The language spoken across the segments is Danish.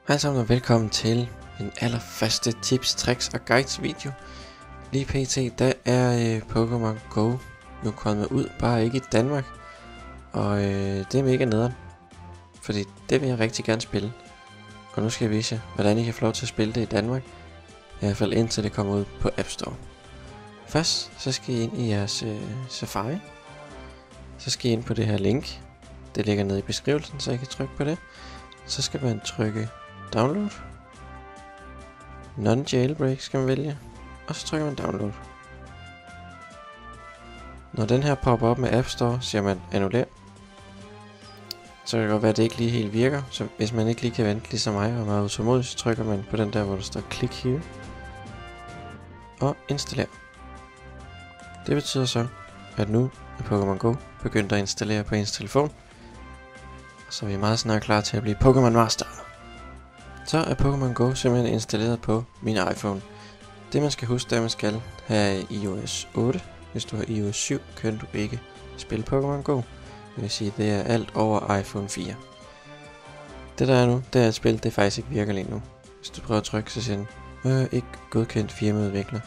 Hej sammen og velkommen til min allerførste tips, tricks og guides video. Lige pt. Der er Pokémon Go nu kommet ud, bare ikke i Danmark. Og det er mega nederen, fordi det vil jeg rigtig gerne spille. Og nu skal jeg vise jer, hvordan I kan få lov til at spille det i Danmark. I hvert fald indtil det kommer ud på App Store. Først så skal I ind i jeres Safari. Så skal I ind på det her link. Det ligger nede i beskrivelsen, så I kan trykke på det. Så skal man trykke download. Non-jailbreak skal man vælge. Og så trykker man download. Når den her popper op med App Store, siger man annullér. Så kan det godt være, at det ikke lige helt virker. Så hvis man ikke lige kan vente ligesom mig og er meget utålmodig, så trykker man på den der, hvor der står click here. Og installer. Det betyder så, at nu er Pokémon Go begyndt at installere på ens telefon. Så er vi meget snart klar til at blive Pokémon Master. Så er Pokémon Go simpelthen installeret på min iPhone. Det man skal huske, er at man skal have iOS 8. Hvis du har iOS 7, kan du ikke spille Pokémon Go. Det vil sige, det er alt over iPhone 4. Det der er nu, det er at spillet, det faktisk ikke virker lige nu. Hvis du prøver at trykke, så siger den, ikke godkendt firmaudvikler.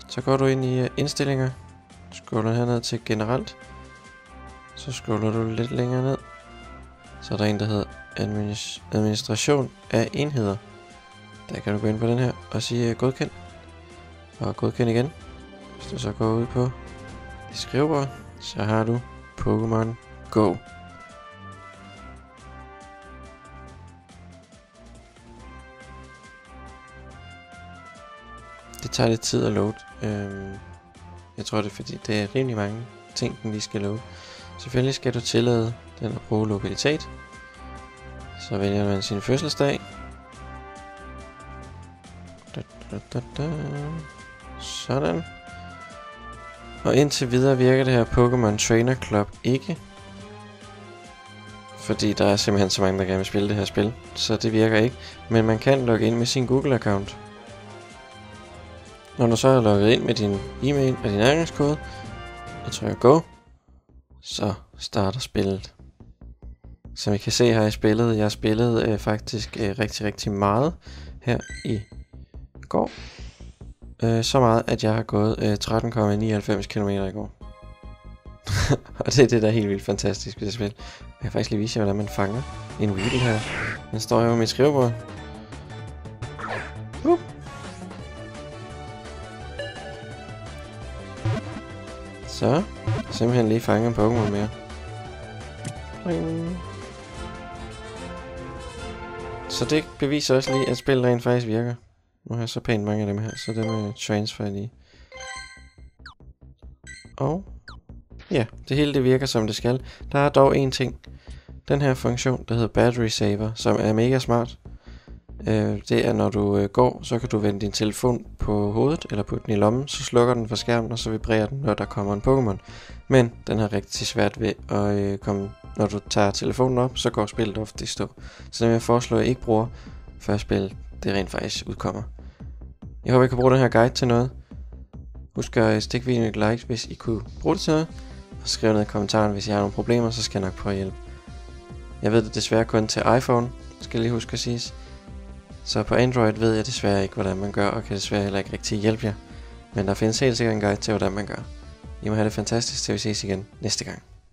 Så går du ind i indstillinger. Scroller herned til generelt. Så scroller du lidt længere ned. Så er der en, der hedder administration af enheder. Der kan du gå ind på den her og sige godkend. Og godkend igen. Hvis du så går ud på det skrivebord, så har du Pokémon Go. Det tager lidt tid at load. Jeg tror det er fordi det er rimelig mange ting, den lige skal load. Selvfølgelig skal du tillade den at bruge lokalitet. Så vælger man sin fødselsdag. Sådan. Og indtil videre virker det her Pokémon Trainer Club ikke. Fordi der er simpelthen så mange, der gerne vil spille det her spil. Så det virker ikke. Men man kan logge ind med sin Google-account. Når du så er logget ind med din e-mail og din adgangskode, og trykker Go, så starter spillet. Som I kan se har jeg spillet. Jeg har spillet faktisk rigtig meget her i går. Så meget, at jeg har gået 13,99 km i går. Og det er det, der er helt vildt fantastisk ved det spil. Jeg kan faktisk lige vise jer, hvordan man fanger en Weedle her. Den står her på mit skrivebord. Så simpelthen lige fange en Pokémon mere. Så det beviser også lige, at spillet rent faktisk virker. Nu har jeg så pænt mange af dem her, så dem transfer lige. Og ja, det hele det virker som det skal. Der er dog en ting. Den her funktion, der hedder Battery Saver, som er mega smart. Det er når du går, så kan du vende din telefon på hovedet, eller putte den i lommen, så slukker den for skærmen, og så vibrerer den, når der kommer en Pokémon. Men den har rigtig svært ved at komme, når du tager telefonen op, så går spillet ofte i stå. Så den vil jeg foreslå, at jeg ikke bruger, før spillet det rent faktisk udkommer. Jeg håber, I kan bruge den her guide til noget. Husk at stikke videoen et like, hvis I kunne bruge det til noget. Og skriv ned i kommentaren, hvis I har nogle problemer, så skal jeg nok prøve at hjælpe. Jeg ved det desværre kun til iPhone, skal jeg lige huske at sige. Så på Android ved jeg desværre ikke, hvordan man gør, og kan desværre heller ikke rigtig hjælpe jer. Men der findes helt sikkert en guide til, hvordan man gør. I må have det fantastisk, til vi ses igen næste gang.